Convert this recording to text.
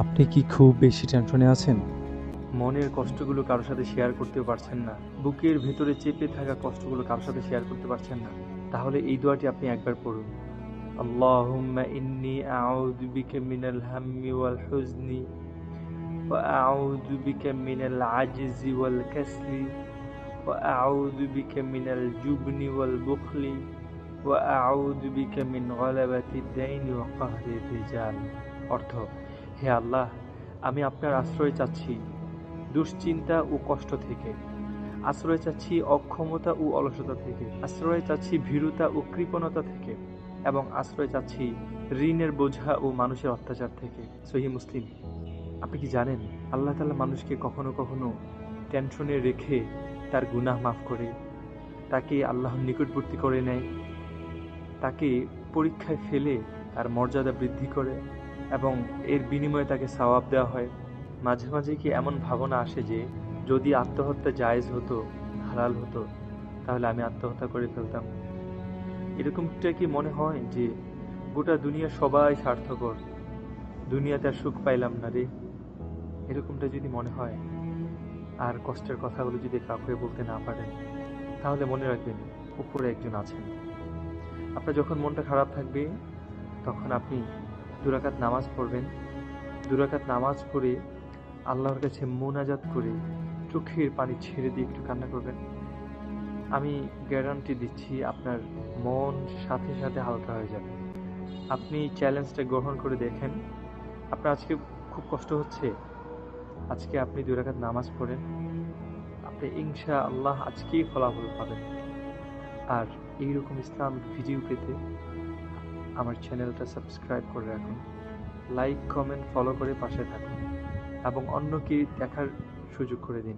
আপনি কি খুব বেশি টেনশনে আছেন? মনের কষ্টগুলো কারো সাথে শেয়ার করতেও পারছেন না, বুকের ভেতরে চেপে থাকা কষ্টগুলো কারো সাথে শেয়ার করতে পারছেন না, তাহলে এই দোয়াটি আপনি একবার পড়ুন। আল্লাহুম্মা ইন্নী আউযু বিকা মিনাল হাম্মি ওয়াল হুজনি ওয়া আউযু বিকা মিনাল আজজি ওয়াল কাসলি ওয়া আউযু বিকা মিনাল জুবনি ওয়াল বুখলি ওয়া আউযু বিকা মিন গলাবাতিদ দাইনি ওয়া কাহরির রিজাল। অর্থ: হে আল্লাহ, আমি আপনার আশ্রয় চাচ্ছি দুশ্চিন্তা ও কষ্ট থেকে, আশ্রয় চাচ্ছি অক্ষমতা ও অলসতা থেকে, আশ্রয় চাচ্ছি ভীরুতা ও কৃপণতা থেকে, এবং আশ্রয় চাচ্ছি ঋণের বোঝা ও মানুষের অত্যাচার থেকে। সহিহ মুসলিম। আপনি কি জানেন, আল্লাহ তাআলা মানুষকে কখনো কখনো টেনশনে রেখে তার গুনাহ মাফ করে, তাকে আল্লাহর নিকটবর্তী করে নেয়, তাকে পরীক্ষায় ফেলে তার মর্যাদা বৃদ্ধি করে, এবং এর বিনিময়ে তাকে সওয়াব দেওয়া হয়। মাঝে মাঝে কি এমন ভাবনা আসে যে যদি আত্মহত্যা জায়েজ হতো, হালাল হতো, তাহলে আমি আত্মহত্যা করে ফেলতাম? এরকমটা কি মনে হয় যে গোটা দুনিয়া সবাই স্বার্থপর, দুনিয়াতে আর সুখ পাইলাম না রে? এরকমটা যদি মনে হয়, আর কষ্টের কথাগুলো যদি কাউকে বলতে না পারেন, তাহলে মনে রাখবেন উপরে একজন আছেন। আপনার যখন মনটা খারাপ থাকবে, তখন আপনি 2 রাকাত নামাজ পড়বেন। 2 রাকাত নামাজ পড়ে আল্লাহর কাছে মোনাজাত করে চোখের পানি ছেড়ে দিয়ে একটু কান্না করবেন। আমি গ্যারান্টি দিচ্ছি আপনার মন সাথে সাথে হালকা হয়ে যাবে। আপনি চ্যালেঞ্জটা গ্রহণ করে দেখেন। আপনার আজকে খুব কষ্ট হচ্ছে, আজকে আপনি 2 রাকাত নামাজ পড়েন, আপনি ইনশাআল্লাহ আজকেই ফলাফল পাবেন। আর এইরকম ইসলামিক ভিডিও পেতে আমার চ্যানেলটা সাবস্ক্রাইব করে রাখুন, লাইক কমেন্ট ফলো করে পাশে থাকুন, এবং অন্যকে দেখার সুযোগ করে দিন।